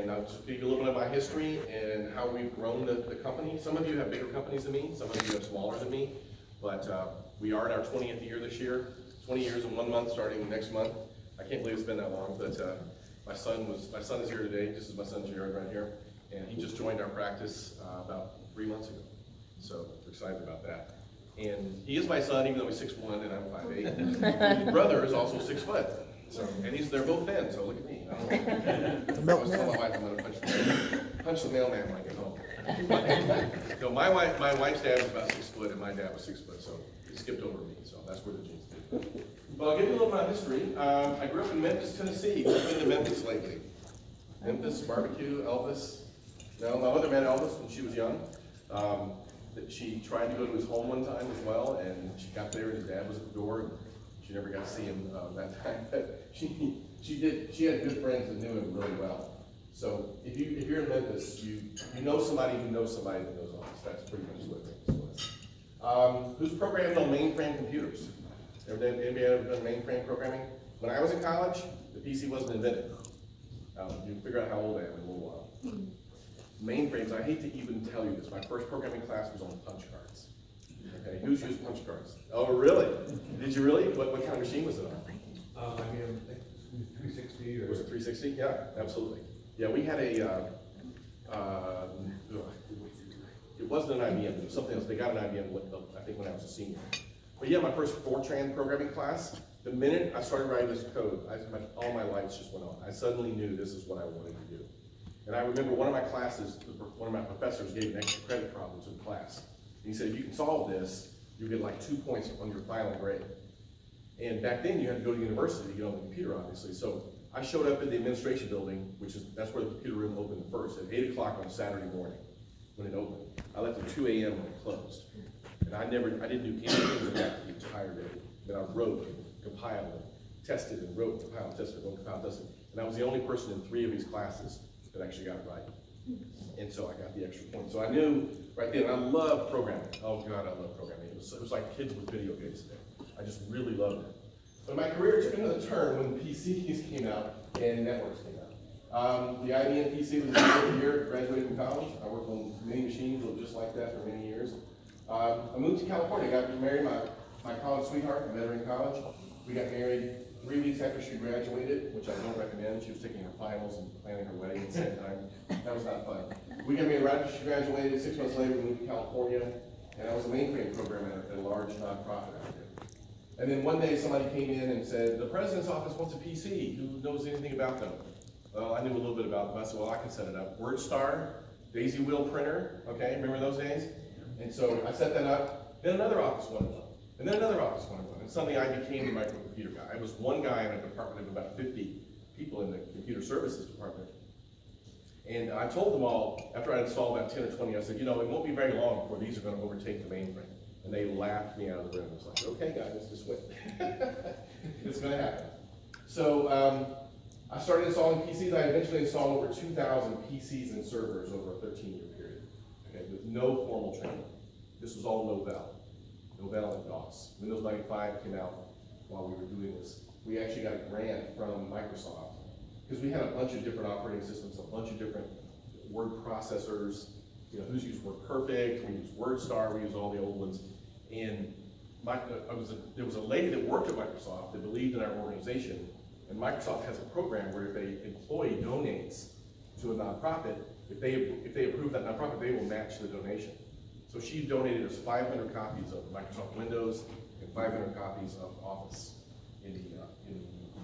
and I'll just give you a little bit of my history and how we've grown the company. Some of you have bigger companies than me, some of you have smaller than me, but we are in our 20th year this year, 20 years in 1 month starting next month. I can't believe it's been that long, but my son is here today. This is my son Jared right here, and he just joined our practice about 3 months ago. So we're excited about that. And he is my son, even though he's 6'1" and I'm 5'8". His brother is also 6 foot. So, and they're both thin, so look at me. I was telling my wife I'm gonna punch the mailman when I get home. No, my wife's dad was about 6 foot and my dad was 6 foot, so he skipped over me, so that's where the genes came. Well, I'll give you a little bit of history. I grew up in Memphis, Tennessee. Who's been to Memphis lately? Memphis, barbecue, Elvis. No, my mother met Elvis when she was young. She tried to go to his home one time as well, and she got there and his dad was at the door. She never got to see him that time, but she had good friends that knew him really well. So if you're in Memphis, you know somebody who knows somebody that knows Elvis. That's pretty much what Memphis was. Who's programmed on mainframe computers? Anybody ever done mainframe programming? When I was in college, the PC wasn't invented. You can figure out how old I am in a little while. Mainframes, I hate to even tell you this, my first programming class was on punch cards. Okay, who's used punch cards? Oh, really? Did you really? What kind of machine was it on? IBM 360 or... Was it 360? Yeah, absolutely. Yeah, we had a, it wasn't an IBM, it was something else. They got an IBM, I think, when I was a senior. But yeah, my first Fortran programming class, the minute I started writing this code, all my lights just went on. I suddenly knew this is what I wanted to do. And I remember one of my classes, one of my professors gave an extra credit problem to the class. And he said, if you can solve this, you'll get like 2 points on your final grade. And back then you had to go to university to get on the computer, obviously. So I showed up at the administration building, that's where the computer room opened first, at 8 o'clock on Saturday morning when it opened. I left at 2 a.m. when it closed. And I didn't do anything with that the entire day. But I wrote, compiled, tested, and wrote, compiled, tested, wrote, compiled, tested. And I was the only person in 3 of these classes that actually got it right. And so I got the extra point. So I knew right then, I love programming. Oh God, I love programming. It was like kids with video games today. I just really loved it. But my career took another turn when PCs came out and networks came out. The IBM PC was the year I graduated from college. I worked on many machines that looked just like that for many years. I moved to California, got married my college sweetheart. I met her in college. We got married 3 weeks after she graduated, which I don't recommend. She was taking her finals and planning her wedding at the same time. That was not fun. We got married right after she graduated. 6 months later, we moved to California, and I was a mainframe programmer at a large nonprofit out there. And then one day, somebody came in and said, the president's office wants a PC. Who knows anything about them? Well, I knew a little bit about them. I said, well, I can set it up. WordStar, Daisy Wheel printer, okay? Remember those days? And so I set that up. Then another office wanted one. And then another office wanted one. And suddenly I became the microcomputer guy. I was one guy in a department of about 50 people in the computer services department. And I told them all, after I installed about 10 or 20, I said, you know, it won't be very long before these are going to overtake the mainframe. And they laughed me out of the room. It was like, okay guys, just wait. It's going to happen. So I started installing PCs. I eventually installed over 2,000 PCs and servers over a 13-year period, okay, with no formal training. This was all Novell and DOS. Windows 95 came out while we were doing this. We actually got a grant from Microsoft because we had a bunch of different operating systems, a bunch of different word processors. You know, who's used WordPerfect, we used WordStar, we used all the old ones. And there was a lady that worked at Microsoft that believed in our organization, and Microsoft has a program where if an employee donates to a nonprofit, if they approve that nonprofit, they will match the donation. So she donated us 500 copies of Microsoft Windows and 500 copies of Office in the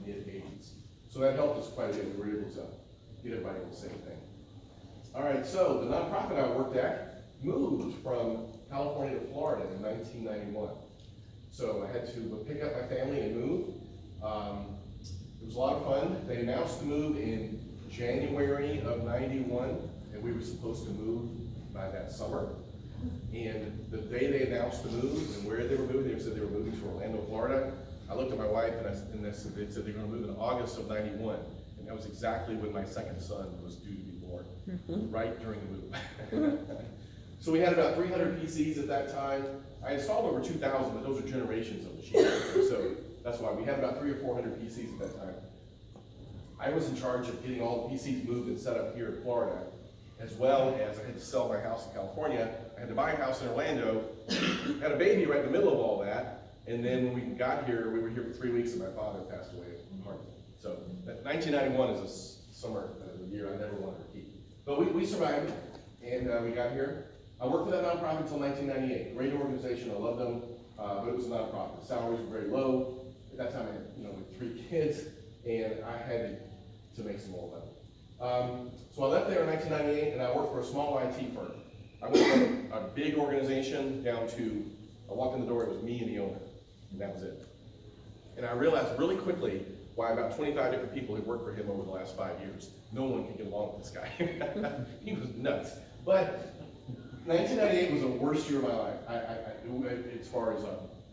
mid-80s. So that helped us quite a bit. We were able to get everybody on the same thing. All right, so the nonprofit I worked at moved from California to Florida in 1991. So I had to pick up my family and move. It was a lot of fun. They announced the move in January of '91, and we were supposed to move by that summer. And the day they announced the move and where they were moving, they said they were moving to Orlando, Florida. I looked at my wife and they said they were going to move in August of '91. And that was exactly when my second son was due to be born, right during the move. So we had about 300 PCs at that time. I installed over 2,000, but those are generations of machines. So that's why we had about 300 or 400 PCs at that time. I was in charge of getting all the PCs moved and set up here in Florida, as well as I had to sell my house in California. I had to buy a house in Orlando, had a baby right in the middle of all that, and then when we got here, we were here for 3 weeks and my father passed away of heart disease. So 1991 is a summer, a year I never wanted to repeat. But we survived, and we got here. I worked for that nonprofit until 1998. Great organization, I loved them, but it was a nonprofit. The salaries were very low. At that time, I had with 3 kids, and I had to make some more money. So I left there in 1998, and I worked for a small IT firm. I went from a big organization down to, I walked in the door, it was me and the owner, and that was it. And I realized really quickly why about 25 different people had worked for him over the last 5 years. No one could get along with this guy. He was nuts. But 1998 was the worst year of my life, as far as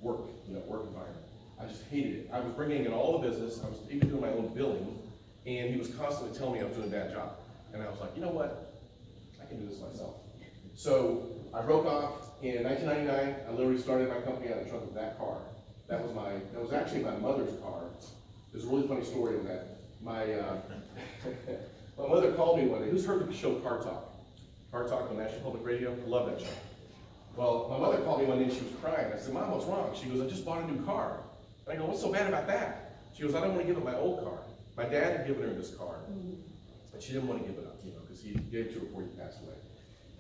work environment. I just hated it. I was bringing in all the business. I was even doing my own billing, and he was constantly telling me I was doing a bad job. And I was like, you know what? I can do this myself. So I broke off in 1999. I literally started my company out of the trunk of that car. That was actually my mother's car. There's a really funny story in that. My mother called me one day. Who's heard of the show Car Talk? Car Talk on National Public Radio? I love that show. Well, my mother called me one day and she was crying. I said, Mom, what's wrong? She goes, I just bought a new car. And I go, what's so bad about that? She goes, I don't want to give up my old car. My dad had given her this car, and she didn't want to give it up, because he gave it to her before he passed away.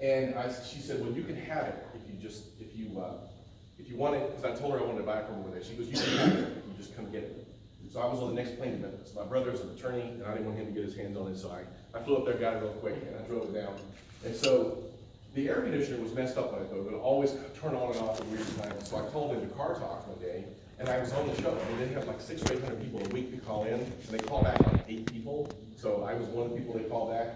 And she said, well, you can have it if you want it, because I told her I wanted to buy it from her one day. She goes, you can have it if you just come get it. So I was on the next plane to Memphis. My brother's an attorney, and I didn't want him to get his hands on it, so I flew up there, got it real quick, and I drove it down. And so the air conditioner was messed up when I drove. It would always turn on and off at weird times. So I called into Car Talk one day, and I was on the show. I mean, they have like 600 or 800 people a week to call in, and they call back like 8 people. So I was one of the people they called back.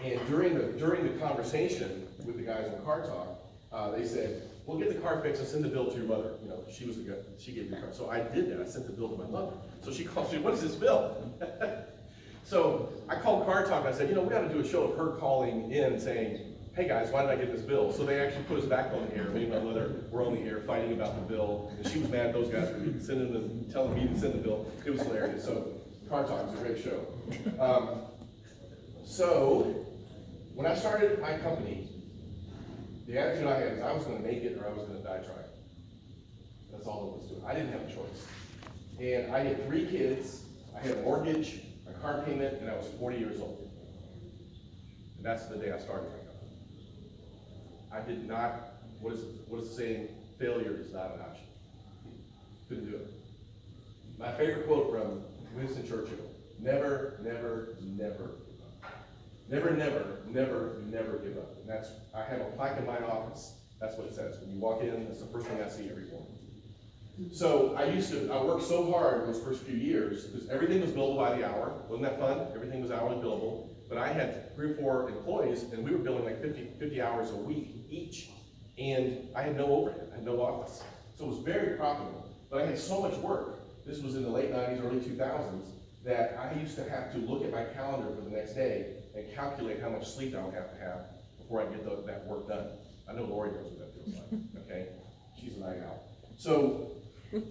And during the conversation with the guys on Car Talk, they said, we'll get the car fixed and send the bill to your mother. She was the guy, she gave me the car. So I did that. I sent the bill to my mother. So she called me, what is this bill? So I called Car Talk and I said, we got to do a show of her calling in and saying, hey guys, why did I get this bill? So they actually put us back on the air. Me and my mother were on the air fighting about the bill. And she was mad at those guys for telling me to send the bill. It was hilarious. So Car Talk was a great show. So when I started my company, the attitude I had is I was going to make it or I was going to die trying. That's all it was to it. I didn't have a choice. And I had 3 kids, I had a mortgage, a car payment, and I was 40 years old. And that's the day I started my company. I did not, what is the saying? Failure is not an option. Couldn't do it. My favorite quote from Winston Churchill, never, never, never give up. Never, never, never, never give up. And I have a plaque in my office. That's what it says. When you walk in, that's the first thing I see every morning. So I worked so hard those first few years, because everything was billed by the hour. Wasn't that fun? Everything was hourly billable. But I had 3 or 4 employees, and we were billing like 50 hours a week each. And I had no overhead, I had no office. So it was very profitable. But I had so much work. This was in the late 90s, early 2000s, that I used to have to look at my calendar for the next day and calculate how much sleep I would have to have before I get that work done. I know Lori knows what that feels like, okay? She's a night owl. So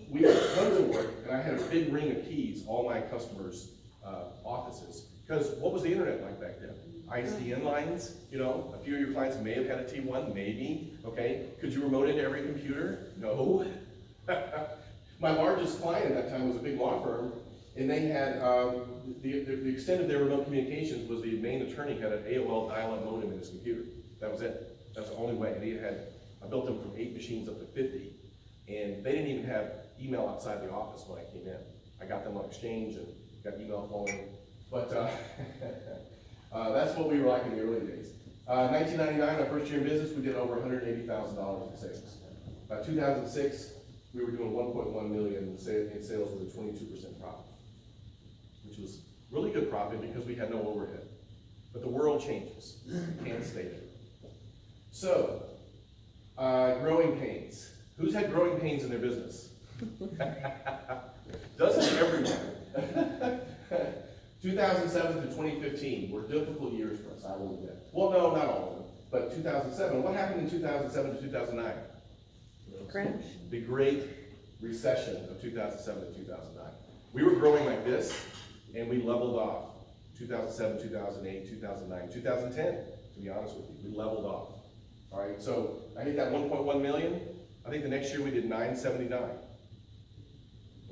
we had tons of work, and I had a big ring of keys, all my customers' offices. Because what was the internet like back then? ISDN lines, a few of your clients may have had a T1, maybe, okay? Could you remote into every computer? No. My largest client at that time was a big law firm, and they had, the extent of their remote communications was the main attorney had an AOL dial-up modem in his computer. That was it. That's the only way. And I built them from 8 machines up to 50, and they didn't even have email outside the office when I came in. I got them on Exchange and got email flowing. But that's what we were like in the early days. 1999, our first year in business, we did over $180,000 in sales. By 2006, we were doing 1.1 million in sales with a 22% profit, which was really good profit because we had no overhead. But the world changes. You can't stay there. So, growing pains. Who's had growing pains in their business? Doesn't everyone? 2007 to 2015 were difficult years for us, I will admit. Well, no, not all of them, but 2007. What happened in 2007 to 2009? Crash. The Great Recession of 2007 to 2009. We were growing like this, And we leveled off 2007, 2008, 2009, 2010, to be honest with you, we leveled off. All right, so I hit that 1.1 million. I think the next year we did 979.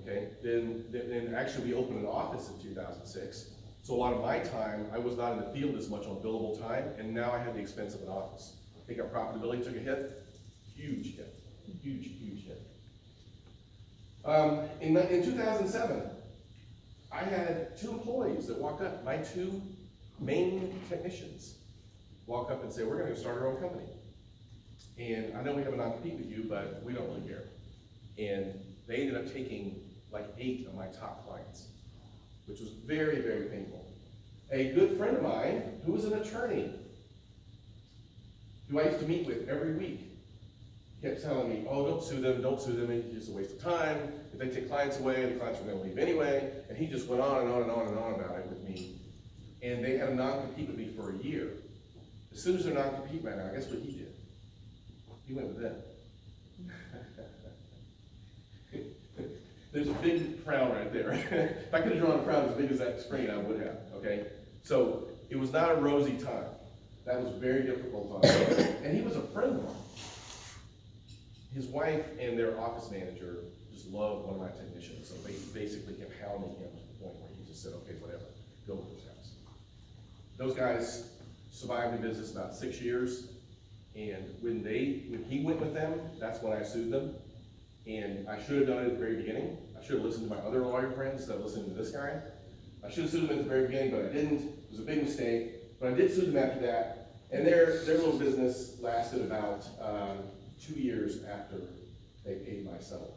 Okay, then actually we opened an office in 2006. So a lot of my time, I was not in the field as much on billable time, and now I had the expense of an office. I think our profitability took a hit, huge hit, huge hit. In 2007, I had 2 employees that walked up, my 2 main technicians walk up and say, we're gonna start our own company. And I know we have a non-compete with you, but we don't really care. And they ended up taking like 8 of my top clients, which was very, very painful. A good friend of mine, who was an attorney, who I used to meet with every week, kept telling me, oh, don't sue them, it's just a waste of time. If they take clients away, the clients are gonna leave anyway. And he just went on and on and on and on about it with me. And they had a non-compete with me for a year. As soon as their non-compete ran out, guess what he did? He went with them. There's a big frown right there. If I could have drawn a frown as big as that screen, I would have, okay? So it was not a rosy time. That was a very difficult time. And he was a friend of mine. His wife and their office manager just loved one of my technicians, so they basically kept hounding him to the point where he just said, okay, whatever, go with his house. Those guys survived in business about 6 years, and when he went with them, that's when I sued them. And I should have done it at the very beginning. I should have listened to my other lawyer friends instead of listening to this guy. I should have sued them at the very beginning, but I didn't. It was a big mistake. But I did sue them after that. And their little business lasted about 2 years after they paid my settlement.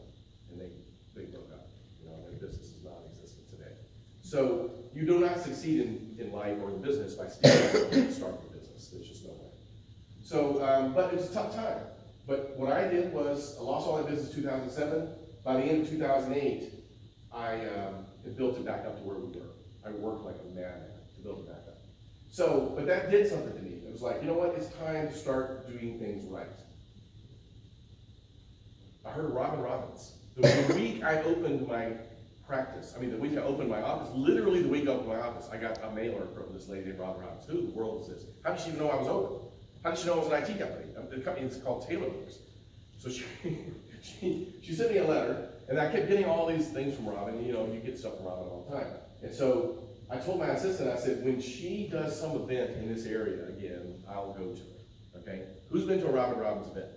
And they broke up. You know, their business is non-existent today. So you do not succeed in life or in business by stealing and starting a business. There's just no way. So, but it was a tough time. But what I did was, I lost all my business in 2007. By the end of 2008, I had built it back up to where we were. I worked like a madman to build it back up. So, but that did something to me. It was like, you know what, it's time to start doing things right. I heard of Robin Robbins. The week I opened my practice, the week I opened my office, literally the week I opened my office, I got a mailer from this lady named Robin Robbins. Who in the world is this? How did she even know I was open? How did she know it was an IT company? The company is called Taylorworks. So she sent me a letter, and I kept getting all these things from Robin. You know, you get stuff from Robin all the time. And so I told my assistant, I said, when she does some event in this area again, I'll go to it, okay? Who's been to a Robin Robbins event?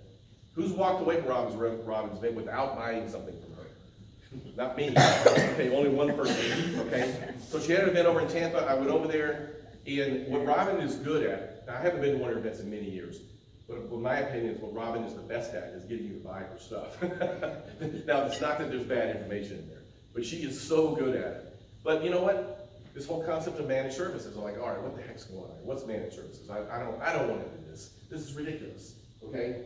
Who's walked away from Robbins event without buying something from her? Not me, okay, only one person, okay? So she had an event over in Tampa, I went over there, and what Robin is good at, now, I haven't been to one of her events in many years, but in my opinion, what Robin is the best at is getting you to buy her stuff. Now, it's not that there's bad information in there, but she is so good at it. But you know what? This whole concept of managed services, I'm like, all right, what the heck's going on? What's managed services? I don't want to do this. This is ridiculous, okay?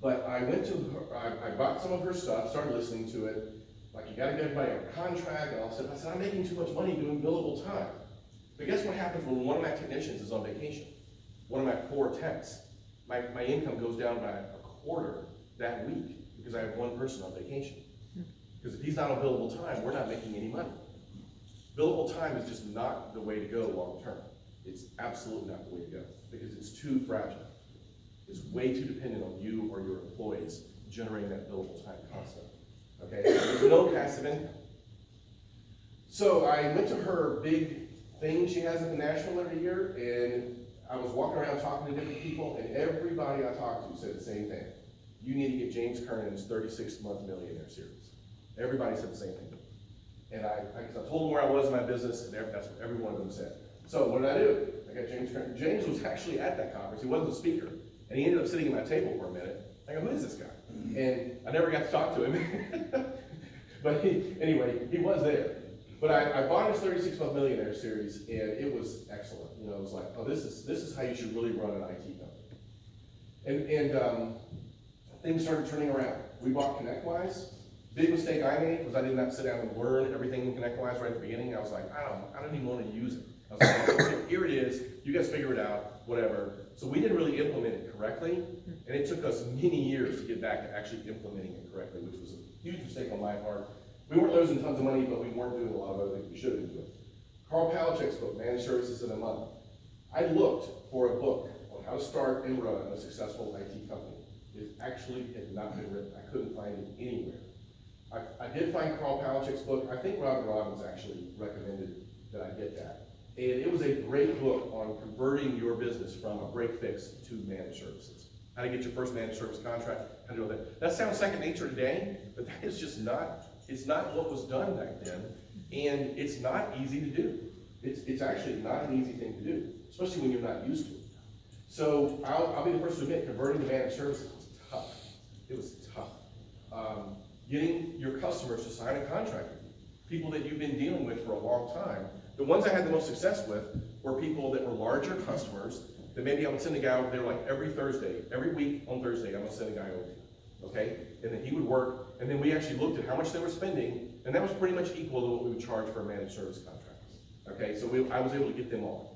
But I went to her, I bought some of her stuff, started listening to it, like you gotta get everybody on a contract and all that stuff. I said, I'm making too much money doing billable time. But guess what happens when one of my technicians is on vacation? One of my 4 techs, my income goes down by a quarter that week because I have one person on vacation. Because if he's not on billable time, we're not making any money. Billable time is just not the way to go long term. It's absolutely not the way to go because it's too fragile. It's way too dependent on you or your employees generating that billable time constantly. Okay, there's no passive income. So I went to her big thing she has at the National every year, and I was walking around talking to different people, and everybody I talked to said the same thing. You need to get James Kernan's 36-month millionaire series. Everybody said the same thing. And I told them where I was in my business, and that's what every one of them said. So what did I do? I got James Kernan. James was actually at that conference. He wasn't a speaker. And he ended up sitting at my table for a minute. I go, who is this guy? And I never got to talk to him. But anyway, he was there. But I bought his 36-month millionaire series, and it was excellent. You know, it was like, oh, this is how you should really run an IT company. And things started turning around. We bought ConnectWise. Big mistake I made was I did not sit down and learn everything in ConnectWise right at the beginning. I was like, I don't even want to use it. I was like, okay, here it is. You guys figure it out, whatever. So we didn't really implement it correctly, and it took us many years to get back to actually implementing it correctly, which was a huge mistake on my part. We weren't losing tons of money, but we weren't doing a lot of other things we should have been doing. Carl Palachek's book, Managed Services in a Month. I looked for a book on how to start and run a successful IT company. It actually had not been written. I couldn't find it anywhere. I did find Carl Palachek's book. I think Robin Robbins actually recommended that I get that. And it was a great book on converting your business from a break fix to managed services. How to get your first managed service contract, how to do that. That sounds second nature today, but that is just not, it's not what was done back then, and it's not easy to do. It's actually not an easy thing to do, especially when you're not used to it. So I'll be the first to admit, converting to managed services was tough. It was tough. Getting your customers to sign a contract with you, people that you've been dealing with for a long time. The ones I had the most success with were people that were larger customers, that maybe I would send a guy over there like every Thursday, every week on Thursday, I'm gonna send a guy over to, okay? And then he would work, and then we actually looked at how much they were spending, and that was pretty much equal to what we would charge for a managed service contract. Okay, so I was able to get them on.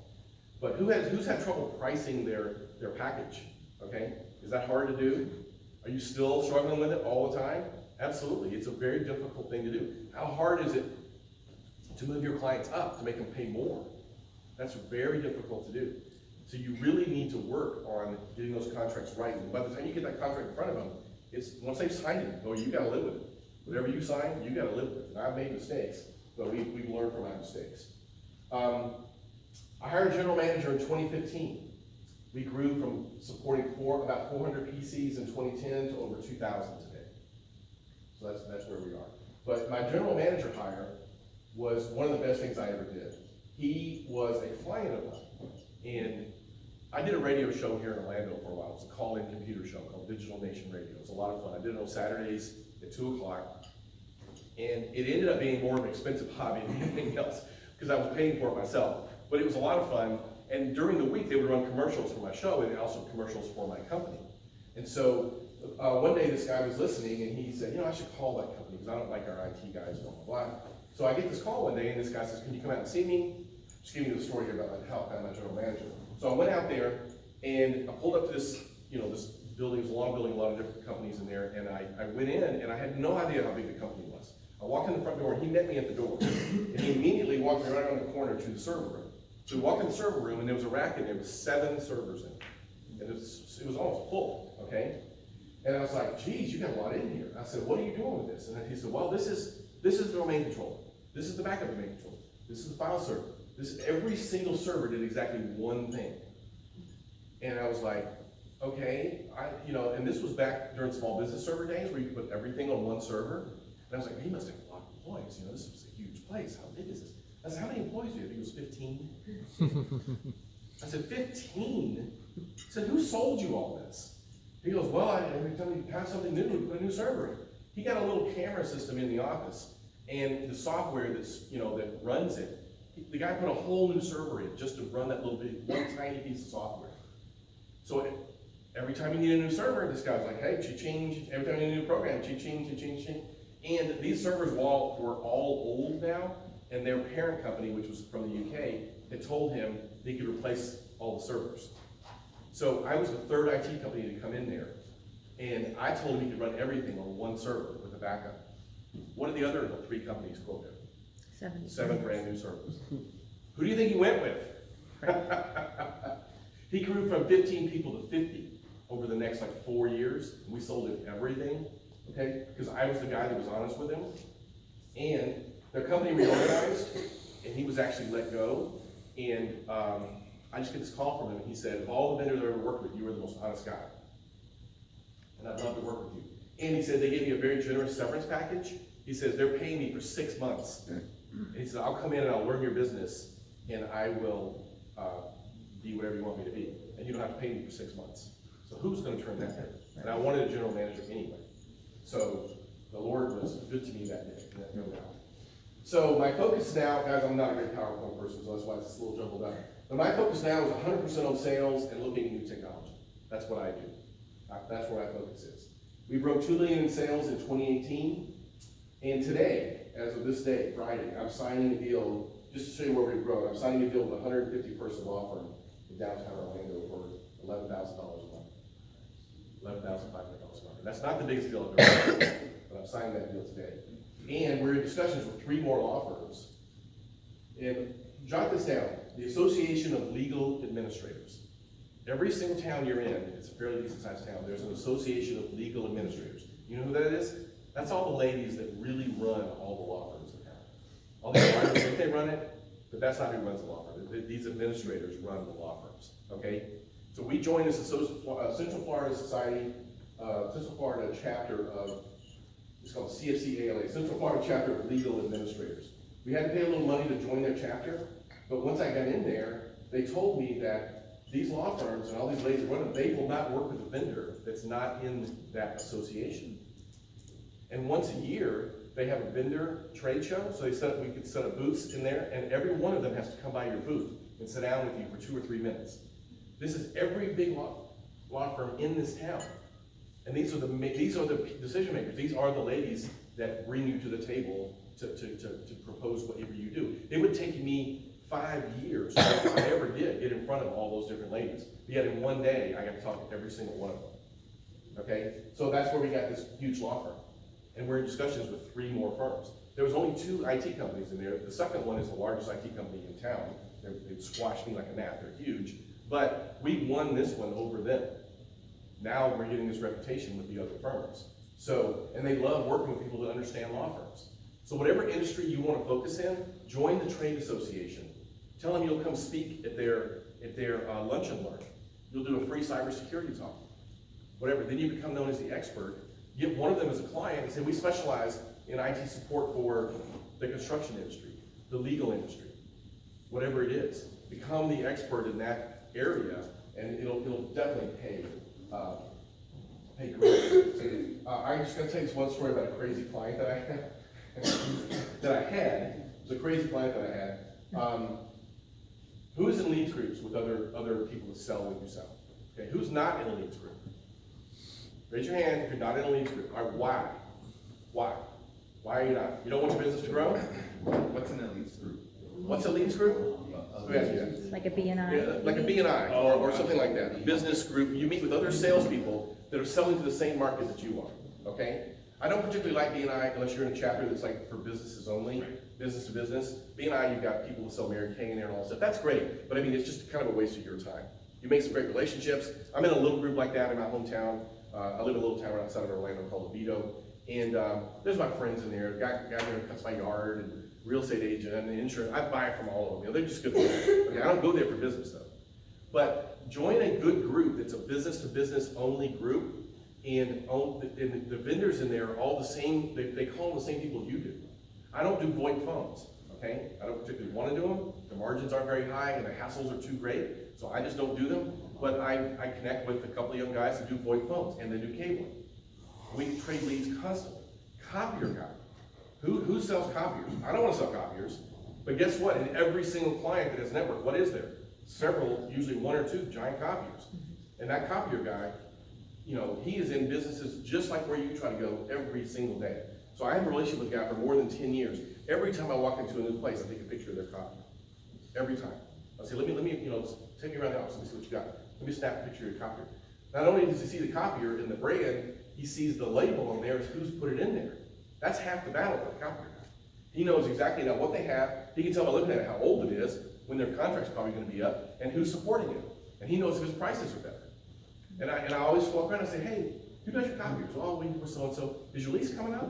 But who's had trouble pricing their package, okay? Is that hard to do? Are you still struggling with it all the time? Absolutely, it's a very difficult thing to do. How hard is it to move your clients up, to make them pay more? That's very difficult to do. So you really need to work on getting those contracts right. And by the time you get that contract in front of them, once they've signed it, oh, you gotta live with it. Whatever you sign, you gotta live with it. And I've made mistakes, but we've learned from our mistakes. I hired a general manager in 2015. We grew from supporting about 400 PCs in 2010 to over 2,000 today. So that's where we are. But my general manager hire was one of the best things I ever did. He was a client of mine, and I did a radio show here in Orlando for a while. It was a call-in computer show called Digital Nation Radio. It was a lot of fun. I did it on Saturdays at 2 o'clock, and it ended up being more of an expensive hobby than anything else because I was paying for it myself. But it was a lot of fun, and during the week they would run commercials for my show and also commercials for my company. And so one day this guy was listening, and he said, I should call that company because I don't like our IT guys, blah, blah, blah. So I get this call one day, and this guy says, can you come out and see me? Just give me the story here about how I found my general manager. So I went out there, and I pulled up to this, this building, it was a long building, a lot of different companies in there, and I went in, and I had no idea how big the company was. I walked in the front door, and he met me at the door, and he immediately walked me right around the corner to the server room. So we walked in the server room, and there was a rack in there with 7 servers in it. And it was almost full, okay? And I was like, geez, you got a lot in here. I said, what are you doing with this? And he said, well, this is the domain controller. This is the backup domain controller. This is the file server. Every single server did exactly one thing. And I was like, okay, and this was back during small business server days where you could put everything on one server. And I was like, he must have a lot of employees. This was a huge place. How big is this? I said, how many employees do you have? He was 15. I said, 15? I said, who sold you all this? He goes, well, every time you have something new, we put a new server in. He got a little camera system in the office, and the software that runs it, the guy put a whole new server in just to run that little bit, one tiny piece of software. So every time you need a new server, this guy's like, hey, cha-ching, every time you need a new program, cha-ching, cha-ching, cha-ching. And these servers were all old now, and their parent company, which was from the UK, had told him they could replace all the servers. So I was the third IT company to come in there, and I told him he could run everything on one server with a backup. What did the other 3 companies quote him? 7 brand new servers. Who do you think he went with? He grew from 15 people to 50 over the next 4 years. We sold him everything, okay? Because I was the guy that was honest with him. And their company reorganized, and he was actually let go. And I just get this call from him, and he said, of all the vendors I've ever worked with, you were the most honest guy. And I'd love to work with you. And he said, they gave me a very generous severance package. He says, they're paying me for 6 months. And he said, I'll come in and I'll learn your business, and I will be whatever you want me to be. And you don't have to pay me for 6 months. So who's going to turn that down? And I wanted a general manager anyway. So the Lord was good to me that day, no doubt. So my focus now, guys, I'm not a great PowerPoint person, so that's why it's a little jumbled up. But my focus now is 100% on sales and looking at new technology. That's what I do. That's where my focus is. We broke $2 million in sales in 2018. And today, as of this day, Friday, I'm signing a deal, just to show you where we've grown, I'm signing a deal with a 150-person law firm in downtown Orlando for $11,000 a month. $11,500 a month. That's not the biggest deal I've ever done, but I'm signing that deal today. And we're in discussions with 3 more law firms. And jot this down, the Association of Legal Administrators. Every single town you're in, it's a fairly decent sized town, there's an association of legal administrators. You know who that is? That's all the ladies that really run all the law firms in town. All the lawyers think they run it, but that's not who runs the law firm. These administrators run the law firms, okay? So we joined this Central Florida Society, Central Florida chapter of, it's called CFC-ALA, Central Florida Chapter of Legal Administrators. We had to pay a little money to join their chapter, but once I got in there, they told me that these law firms and all these ladies run them, they will not work with a vendor that's not in that association. And once a year, they have a vendor trade show, so we could set up booths in there, and every one of them has to come by your booth and sit down with you for 2 or 3 minutes. This is every big law firm in this town. And these are the decision makers. These are the ladies that bring you to the table to propose whatever you do. It would take me 5 years, if I ever did, get in front of all those different ladies. But yet in one day, I got to talk to every single one of them. Okay? So that's where we got this huge law firm. And we're in discussions with 3 more firms. There was only 2 IT companies in there. The second one is the largest IT company in town. They squashed me like a gnat. They're huge. But we won this one over them. Now we're getting this reputation with the other firms. So, and they love working with people that understand law firms. So whatever industry you want to focus in, join the trade association. Tell them you'll come speak at their lunch and learn. You'll do a free cybersecurity talk. Whatever, then you become known as the expert. Get one of them as a client and say, we specialize in IT support for the construction industry, the legal industry, whatever it is. Become the expert in that area, and it'll definitely pay great. I'm just gonna tell you this one story about a crazy client that I had. It was a crazy client that I had. Who is in leads groups with other people that sell what you sell? Okay, who's not in a leads group? Raise your hand if you're not in a leads group. All right, why? Why? Why are you not? You don't want your business to grow? What's in a leads group? What's a leads group? Who asked you that? Like a B&I? Yeah, like a B&I or something like that. A business group. You meet with other salespeople that are selling to the same market that you are. Okay? I don't particularly like B&I unless you're in a chapter that's like for businesses only, business to business. B&I, you've got people who sell Mary Kay in there and all that stuff. That's great, but I mean, it's just kind of a waste of your time. You make some great relationships. I'm in a little group like that in my hometown. I live in a little town outside of Orlando called Oviedo, and there's my friends in there. Guy there who cuts my yard, and real estate agent, and the insurance. I buy it from all of them. You know, they're just good people. Okay, I don't go there for business though. But join a good group that's a business to business only group, and the vendors in there are all the same. They call them the same people you do. I don't do VoIP phones. Okay, I don't particularly want to do them. The margins aren't very high, and the hassles are too great, so I just don't do them. But I connect with a couple of young guys that do VoIP phones, and they do cabling. We trade leads constantly. Copier guy. Who sells copiers? I don't want to sell copiers, but guess what? In every single client that has a network, what is there? Several, usually 1 or 2 giant copiers. And that copier guy, you know, he is in businesses just like where you try to go every single day. So I have a relationship with a guy for more than 10 years. Every time I walk into a new place, I take a picture of their copier. Every time. I say, let me, you know, take me around the office and see what you got. Let me snap a picture of your copier. Not only does he see the copier and the brand, he sees the label on there as who's put it in there. That's half the battle for the copier guy. He knows exactly now what they have. He can tell by looking at it how old it is, when their contract's probably going to be up, and who's supporting it. And he knows if his prices are better. And I always walk around and say, hey, who does your copiers? Oh, we were so-and-so. Is your lease coming up?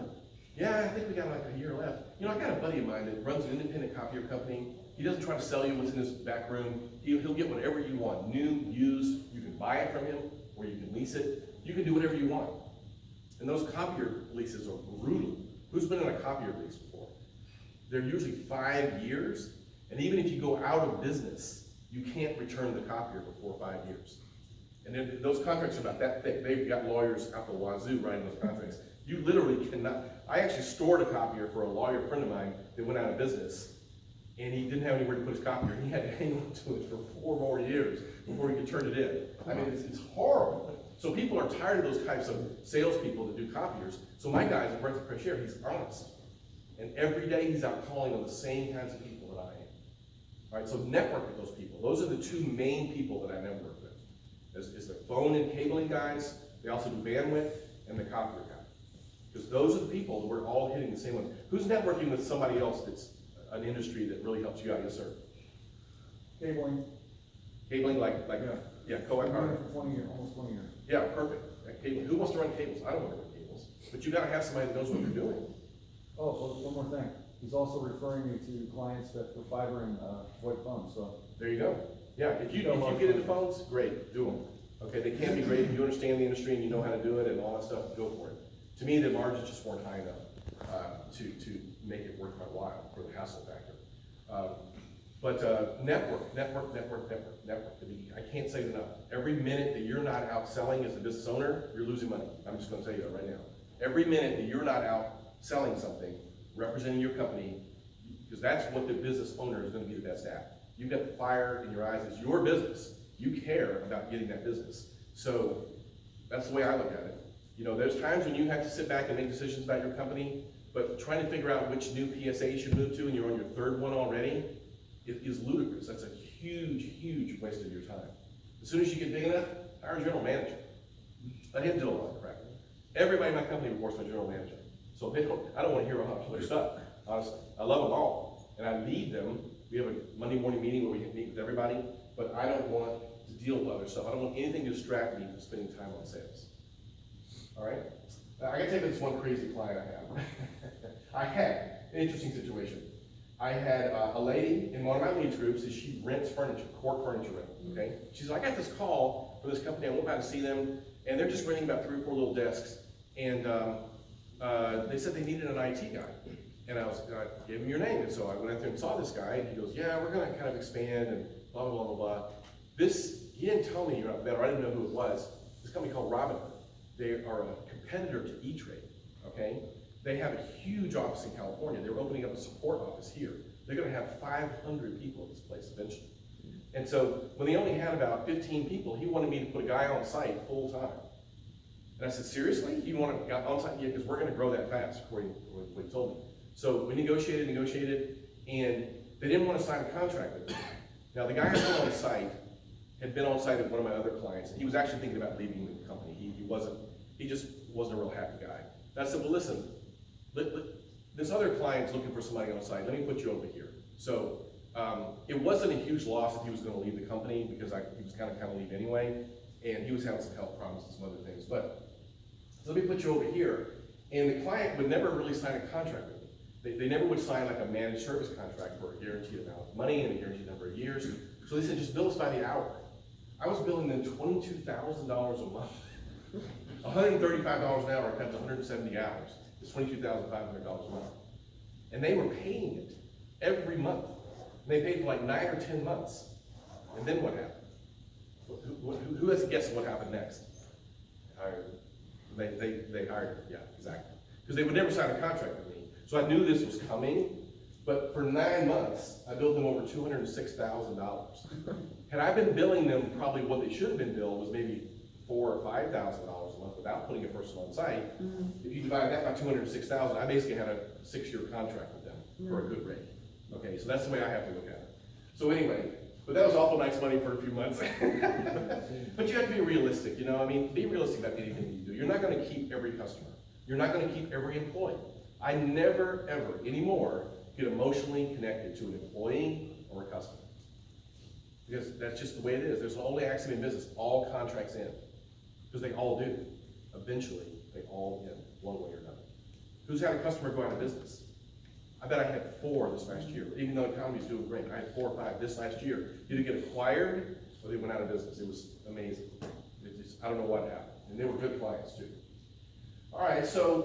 Yeah, I think we got like a year left. You know, I got a buddy of mine that runs an independent copier company. He doesn't try to sell you what's in his back room. He'll get whatever you want, new, used. You can buy it from him, or you can lease it. You can do whatever you want. And those copier leases are brutal. Who's been in a copier lease before? They're usually 5 years, and even if you go out of business, you can't return the copier for 4 or 5 years. And then those contracts are about that thick. They've got lawyers out the wazoo writing those contracts. You literally cannot. I actually stored a copier for a lawyer friend of mine that went out of business, and he didn't have anywhere to put his copier. He had to hang on to it for 4 more years before he could turn it in. I mean, it's horrible. So people are tired of those types of salespeople that do copiers. So my guy's a breath of fresh air. He's honest. And every day he's out calling on the same kinds of people that I am. All right, so network with those people. Those are the 2 main people that I network with. Is the phone and cabling guys. They also do bandwidth, and the copier guy. Because those are the people that we're all hitting the same one. Who's networking with somebody else that's an industry that really helps you out? Yes, sir. Cabling. Cabling, like, yeah, co-op. I've done it for 20 years, almost 20 years. Yeah, perfect. Cable. Who wants to run cables? I don't want to run cables. But you gotta have somebody that knows what they're doing. Oh, so one more thing. He's also referring me to clients that for fiber and, VoIP phones, so. There you go. Yeah, if you get into phones, great, do them. Okay, they can be great if you understand the industry and you know how to do it and all that stuff, go for it. To me, the margins just weren't high enough, to make it worth my while for the hassle factor. Network. I can't say it enough. Every minute that you're not out selling as a business owner, you're losing money. I'm just gonna tell you that right now. Every minute that you're not out selling something, representing your company, because that's what the business owner is gonna be the best at. You've got the fire in your eyes, it's your business. You care about getting that business. So that's the way I look at it. You know, there's times when you have to sit back and make decisions about your company, but trying to figure out which new PSA you should move to and you're on your third one already, it is ludicrous. That's a huge waste of your time. As soon as you get big enough, hire a general manager. Let him do a lot of crap. Everybody in my company reports to my general manager. So I don't want to hear about their stuff, honestly. I love them all, and I lead them. We have a Monday morning meeting where we meet with everybody, but I don't want to deal with other stuff. I don't want anything to distract me from spending time on sales. All right? I gotta tell you this one crazy client I have. I had an interesting situation. I had a lady in one of my leads groups, and she rents furniture, court furniture rental, okay? She said, I got this call from this company, I went by to see them, and they're just renting about 3 or 4 little desks, and they said they needed an IT guy. And I gave him your name, and so I went out there and saw this guy, and he goes, yeah, we're gonna kind of expand, and blah, blah, blah, blah. He didn't tell me that, or I didn't know who it was. This company called Robinhood. They are a competitor to E-Trade, okay? They have a huge office in California. They're opening up a support office here. They're gonna have 500 people at this place eventually. And so when they only had about 15 people, he wanted me to put a guy on site full time. And I said, seriously? You want a guy on site? Yeah, because we're gonna grow that fast, according to what he told me. So we negotiated, and they didn't want to sign a contract with me. Now the guy I put on site had been on site at one of my other clients, and he was actually thinking about leaving the company. He just wasn't a real happy guy. And I said, well, listen, this other client's looking for somebody on site. Let me put you over here. So it wasn't a huge loss if he was going to leave the company, because he was kind of leave anyway, and he was having some health problems and some other things. But so let me put you over here. And the client would never really sign a contract with me. They never would sign like a managed service contract for a guaranteed amount of money and a guaranteed number of years. So they said, just bill us by the hour. I was billing them $22,000 a month. $135 an hour times 170 hours is $22,500 a month. And they were paying it every month. And they paid for like 9 or 10 months. And then what happened? Who has a guess what happened next? They hired her, yeah, exactly. Because they would never sign a contract with me. So I knew this was coming, but for 9 months, I billed them over $206,000. Had I been billing them probably what they should have been billed was maybe $4,000 or $5,000 a month without putting a person on site. If you divide that by $206,000, I basically had a 6-year contract with them for a good rate. Okay, so that's the way I have to look at it. So anyway, but that was awful nice money for a few months. But you have to be realistic, you know, I mean, be realistic about anything you do. You're not gonna keep every customer. You're not gonna keep every employee. I never, ever, anymore, get emotionally connected to an employee or a customer. Because that's just the way it is. There's an only axiom in business, all contracts end. Because they all do. Eventually, they all end, one way or another. Who's had a customer go out of business? I bet I had 4 this last year. Even though the economy's doing great, I had 4 or 5 this last year. Either get acquired, or they went out of business. It was amazing. I don't know what happened. And they were good clients, too. All right, so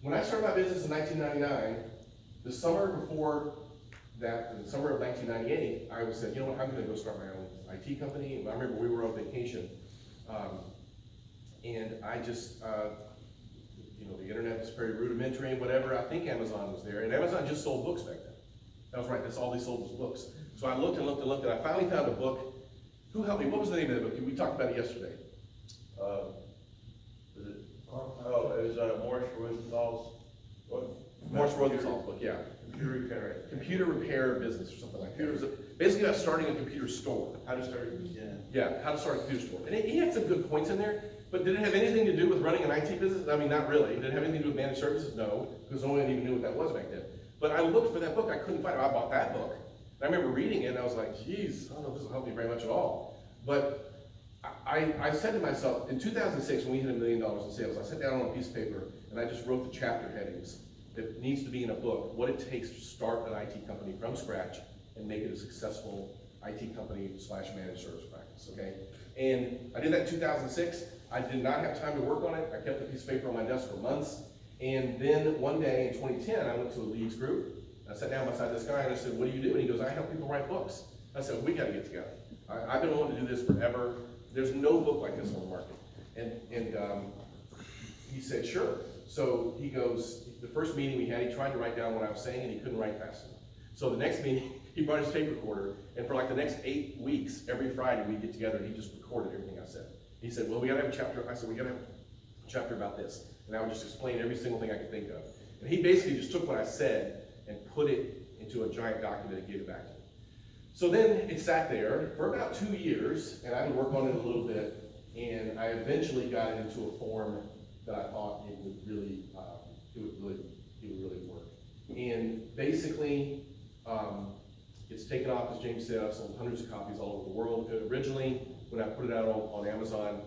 when I started my business in 1999, the summer before that, in the summer of 1998, I said, you know what, I'm gonna go start my own IT company. And I remember we were on vacation, and I just, you know, the internet was very rudimentary and whatever. I think Amazon was there, and Amazon just sold books back then. That was right, that's all they sold was books. So I looked and looked and looked, and I finally found a book. Who helped me? What was the name of the book? We talked about it yesterday. Oh, it was Morris Rosenthal's book. Morris Rosenthal's book, yeah. computer repair business or something like that. It was basically about starting a computer store. How to start, Yeah, how to start a computer store. And he had some good points in there, but did it have anything to do with running an IT business? I mean, not really. Did it have anything to do with managed services? No, because no one even knew what that was back then. But I looked for that book, I couldn't find it. I bought that book. And I remember reading it, and I was like, geez, I don't know if this will help me very much at all. But I said to myself, in 2006, when we hit $1 million in sales, I sat down on a piece of paper, and I just wrote the chapter headings that needs to be in a book, what it takes to start an IT company from scratch and make it a successful IT company / managed service practice, okay? And I did that in 2006. I did not have time to work on it. I kept the piece of paper on my desk for months. And then one day in 2010, I went to a leads group. I sat down beside this guy and I said, what do you do? And he goes, I help people write books. I said, we gotta get together. I've been wanting to do this forever. There's no book like this on the market. And he said, sure. So he goes, the first meeting we had, he tried to write down what I was saying and he couldn't write fast enough. So the next meeting, he brought his tape recorder, and for like the next 8 weeks, every Friday we'd get together and he just recorded everything I said. He said, well, we gotta have a chapter. I said, we gotta have a chapter about this. And I would just explain every single thing I could think of. And he basically just took what I said and put it into a giant document and gave it back to me. So then it sat there for about 2 years, and I would work on it a little bit, and I eventually got it into a form that I thought it would really work. And basically, it's taken off, as James said. I've sold hundreds of copies all over the world. Originally, when I put it out on Amazon,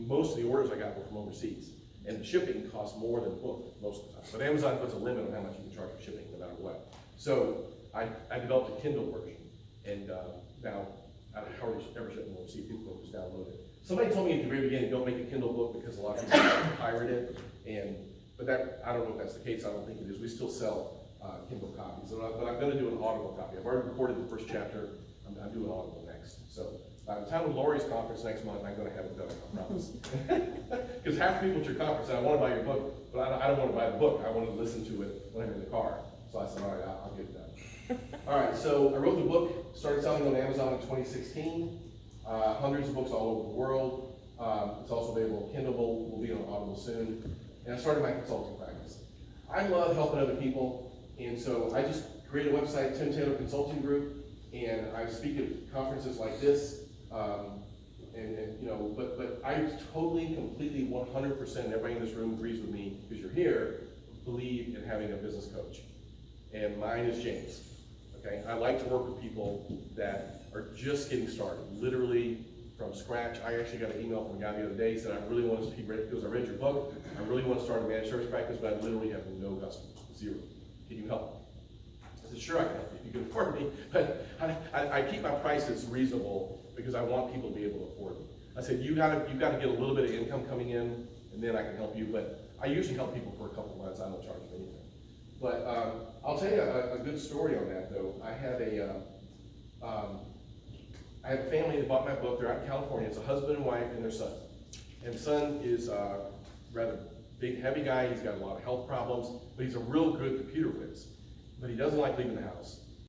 most of the orders I got were from overseas. And the shipping costs more than the book most of the time. But Amazon puts a limit on how much you can charge for shipping, no matter what. So I developed a Kindle version. And now, I hardly ever ship them overseas. People can just download it. Somebody told me at the very beginning, don't make a Kindle book because a lot of people pirate it. But that, I don't know if that's the case. I don't think it is. We still sell Kindle copies. But I'm going to do an Audible copy. I've already recorded the first chapter. I'm doing Audible next. So by the time of Lori's conference next month, I'm going to have it done, I promise. Because half the people at your conference say, I want to buy your book, but I don't want to buy the book. I want to listen to it when I'm in the car. So I said, all right, I'll get it done. All right, so I wrote the book, started selling on Amazon in 2016. Hundreds of books all over the world. It's also available on Kindle. Will be on Audible soon. And I started my consulting practice. I love helping other people, and so I just created a website, Tim Taylor Consulting Group, and I speak at conferences like this. But I totally, completely, 100%, everybody in this room agrees with me, because you're here, believe in having a business coach. And mine is James, okay? I like to work with people that are just getting started, literally from scratch. I actually got an email from a guy the other day. He said, I really want to, because I read your book, I really want to start a managed service practice, but I literally have no customers, 0. Can you help? I said, sure I can help you if you can afford me, but I keep my prices reasonable because I want people to be able to afford me. I said, you gotta get a little bit of income coming in, and then I can help you, but I usually help people for a couple of months. I don't charge them anything. But I'll tell you a good story on that, though. I had a family that bought my book. They're out in California. It's a husband and wife and their son. And the son is a rather big, heavy guy. He's got a lot of health problems, but he's a real good computer whiz. But he doesn't like leaving the house.